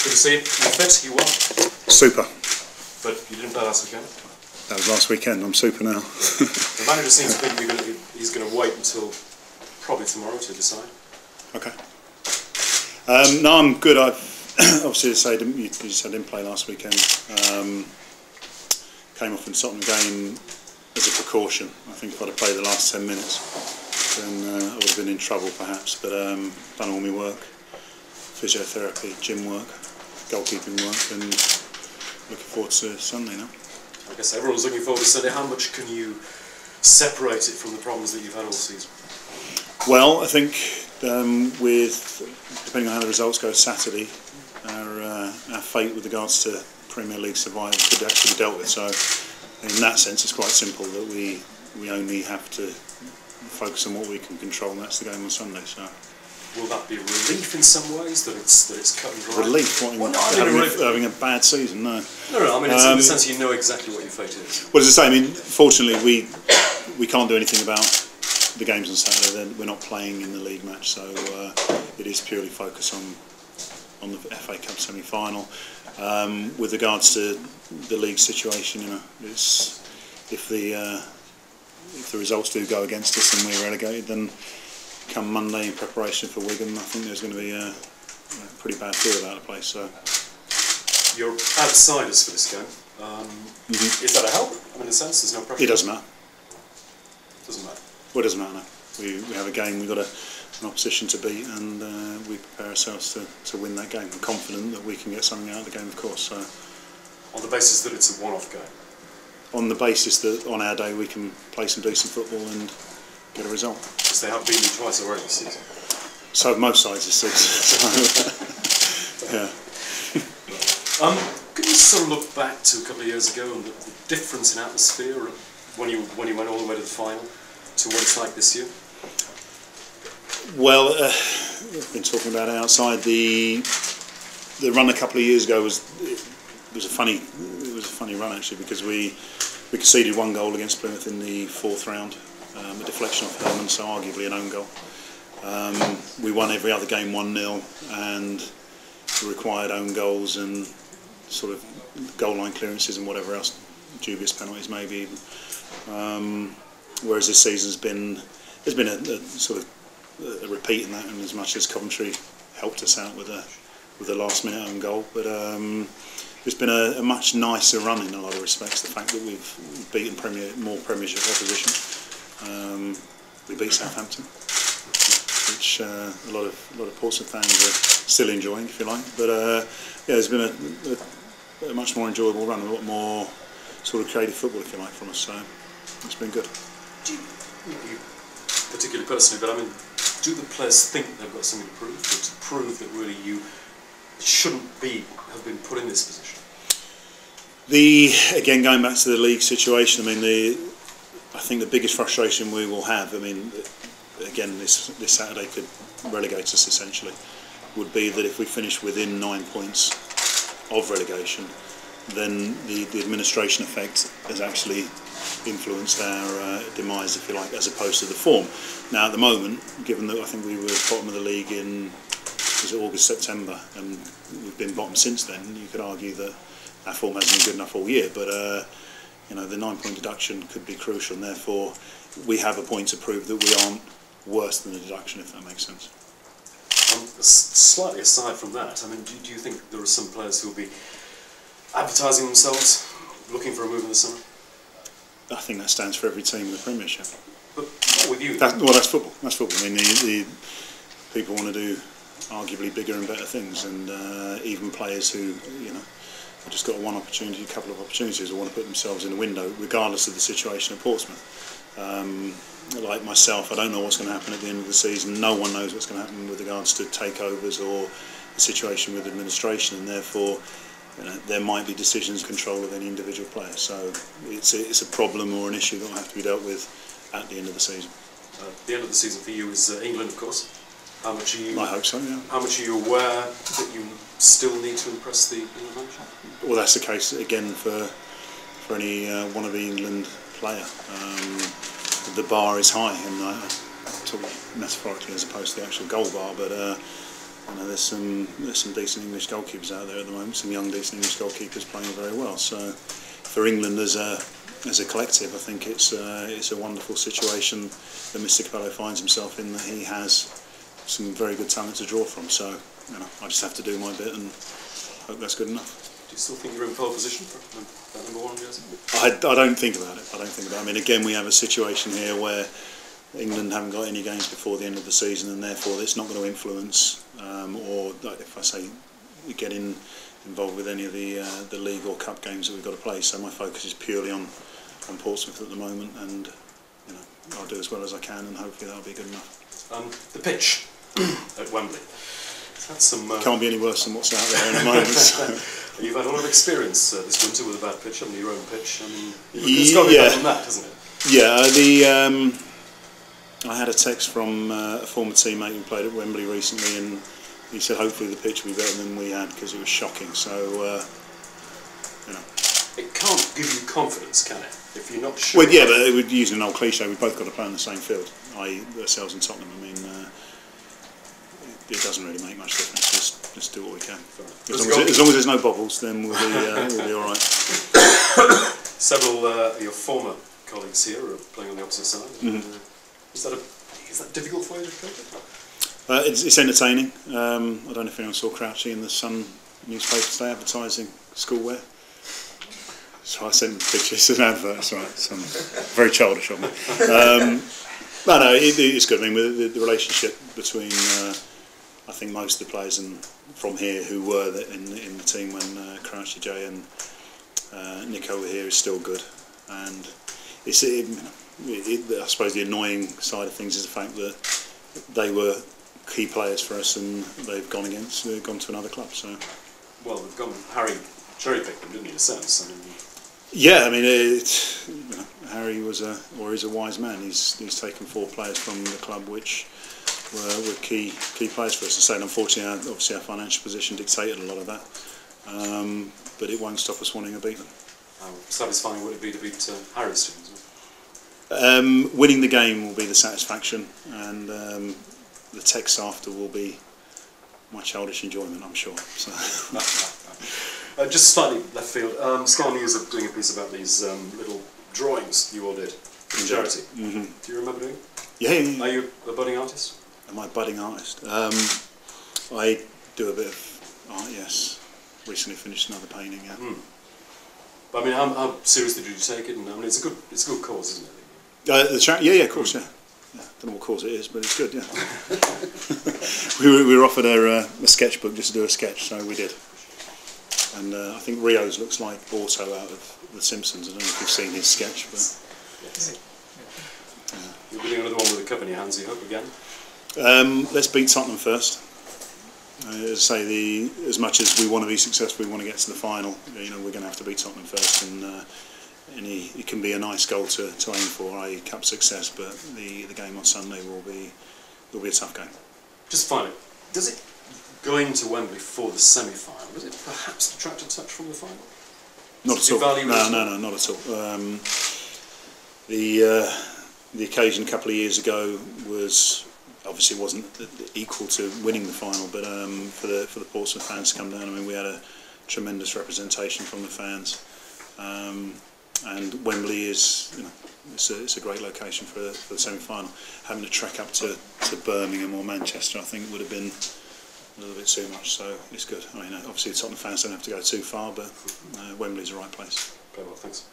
Good to see you. You fit? You well? Super. But you didn't play last weekend? That was last weekend. I'm super now. The manager seems to think he's going to wait until probably tomorrow to decide. Okay. No, I'm good. Obviously, I didn't play last weekend. Came off in the Tottenham game as a precaution. I think if I'd have played the last 10 minutes, then I would have been in trouble perhaps. But done all my work, physiotherapy, gym work, goalkeeping work, and looking forward to Sunday now. I guess everyone's looking forward to Sunday. How much can you separate it from the problems that you've had all season? Well, I think depending on how the results go Saturday, our fate with regards to Premier League survival could actually be dealt with. So in that sense, it's quite simple that we only have to focus on what we can control, and that's the game on Sunday. So. Will that be a relief in some ways that it's cut and dry? Relief? Having a bad season? No. No. I mean, it's in the sense you know exactly what your fate is. Well, as I say, I mean, fortunately, we can't do anything about the games on Saturday. Then we're not playing in the league match, so it is purely focused on the FA Cup semi-final. With regards to the league situation, you know, it's if the results do go against us and we're relegated, then come Monday in preparation for Wigan, I think there's going to be a pretty bad feel about the place. So you're outsiders for this game. Is that a help? I mean, in a sense, there's no pressure. It doesn't matter. Doesn't matter. Well, it doesn't matter. No. We have a game. We've got an opposition to beat, and we prepare ourselves to win that game. I'm confident that we can get something out of the game, of course. So on the basis that it's a one-off game. On the basis that on our day we can play some decent football and get a result. Because they have beaten you twice already this season. So have most sides this season. Yeah. Could you sort of look back to a couple of years ago and the difference in atmosphere when you went all the way to the final to what it's like this year? Well, I've been talking about it outside. The run a couple of years ago was a funny run actually, because we conceded one goal against Plymouth in the fourth round. A deflection off Herman, so arguably an own goal. We won every other game 1-0 and required own goals and sort of goal line clearances and whatever else, dubious penalties maybe even. Whereas this season's there's been a sort of a repeat in that, and as much as Coventry helped us out with a last minute own goal, but it's been a much nicer run in a lot of respects. The fact that we've beaten more Premiership opposition. We beat Southampton, which a lot of Portsmouth fans are still enjoying, if you like. But yeah, it's been a much more enjoyable run, a lot more sort of creative football, if you like, from us. So it's been good. Do you particularly personally, but I mean, do the players think they've got something to prove, or to prove that really you shouldn't have been put in this position? Again, going back to the league situation, I mean, I think the biggest frustration we will have, I mean, again, this Saturday could relegate us essentially, would be that if we finish within 9 points of relegation, then the administration effect has actually influenced our demise, if you like, as opposed to the form. Now, at the moment, given that I think we were bottom of the league in August, September, and we've been bottom since then, you could argue that our form hasn't been good enough all year, but you know, the 9 point deduction could be crucial, and therefore we have a point to prove that we aren't worse than the deduction, if that makes sense. Slightly aside from that, I mean, do you think there are some players who will be advertising themselves, looking for a move in the summer? I think that stands for every team in the Premiership. But not with you. Well, that's football. That's football. I mean, the people want to do arguably bigger and better things, and even players who, you know, have just got one opportunity, a couple of opportunities, or want to put themselves in a window, regardless of the situation at Portsmouth. Like myself, I don't know what's going to happen at the end of the season. No one knows what's going to happen with regards to takeovers or the situation with administration, and therefore, you know, there might be decisions control of any individual player. So it's a problem or an issue that will have to be dealt with at the end of the season. The end of the season for you is England, of course. How much are you? I hope so. Yeah. How much are you aware that you still need to impress the England manager? Well, that's the case again for any wannabe England player. The bar is high, and I talk metaphorically as opposed to the actual goal bar, but there's some decent English goalkeepers out there at the moment. Some young decent English goalkeepers playing very well. So for England as a collective, I think it's a wonderful situation that Mr. Capello finds himself in. That he has some very good talent to draw from. So I just have to do my bit and hope that's good enough. Do you still think you're in pole position for that number 1 jersey? I don't think about it. I mean, again, we have a situation here where England haven't got any games before the end of the season, and therefore it's not going to influence, or if I say getting involved with any of the league or cup games that we've got to play. So my focus is purely on Portsmouth at the moment, and I'll do as well as I can, and hopefully that'll be good enough. The pitch at Wembley. That's some. Can't be any worse than what's out there in the moment. So. You've had a lot of experience this winter with a bad pitch, haven't you? Your own pitch. I mean, it's got to be better than that, hasn't it? Yeah. I had a text from a former teammate who played at Wembley recently, and he said hopefully the pitch will be better than we had because it was shocking. So, It can't give you confidence, can it? If you're not sure. Well, yeah, but using an old cliche, we've both got to play on the same field, i.e. ourselves and Tottenham. I mean, it doesn't really make much difference. Just do what we can. As long as there's no bobbles, then we'll be all right. Several of your former colleagues here are playing on the opposite side. Mm-hmm. Is that difficult for you to cope with? It's entertaining. I don't know if anyone saw Crouchy in the Sun newspaper today advertising schoolwear. So I sent them pictures of adverts. Right, some very childish of me. No, it's good. I mean, the relationship between I think most of the players from here who were in the team when Crouchy J and Nico were here is still good, and I suppose the annoying side of things is the fact that they were key players for us and they've gone to another club. So, well, Harry cherry-picked them, didn't he? In a sense. I mean, yeah, I mean, Harry is a wise man. He's taken 4 players from the club which were key players for us. And saying, unfortunately, obviously our financial position dictated a lot of that, but it won't stop us wanting to beat them. How satisfying would it be to beat Harry's team? Winning the game will be the satisfaction, and the text after will be my childish enjoyment, I'm sure. So. Just slightly left field. Sky News are doing a piece about these little drawings you all did for charity. Mm-hmm. Do you remember doing it? Yeah. Are you a budding artist? Am I a budding artist? I do a bit of art, yes. Recently finished another painting, yeah. Mm. But I mean, how seriously did you take it? And I mean, it's a good cause, isn't it? The charity, yeah, of course, yeah. Don't know what cause it is, but it's good, yeah. we were offered a sketchbook just to do a sketch, so we did. And I think Rio's looks like Otto out of The Simpsons. I don't know if you've seen his sketch, but yes. You're doing another one with a cup in your hands, you hope, again? Let's beat Tottenham first. As I say, as much as we want to be successful, we want to get to the final. We're going to have to beat Tottenham first, and it can be a nice goal to aim for, i.e. cup success. But the game on Sunday will be a tough game. Just finally, does it going to Wembley for the semi-final, does it perhaps detract a touch from the final? Not at all. No, not at all. The occasion a couple of years ago was. Obviously, it wasn't equal to winning the final, but for the Portsmouth fans to come down, I mean, we had a tremendous representation from the fans, and Wembley is, it's a great location for the semi-final. Having to trek up to Birmingham or Manchester, I think, would have been a little bit too much. So it's good. I mean, obviously, the Tottenham fans don't have to go too far, but Wembley's the right place. Very well, thanks.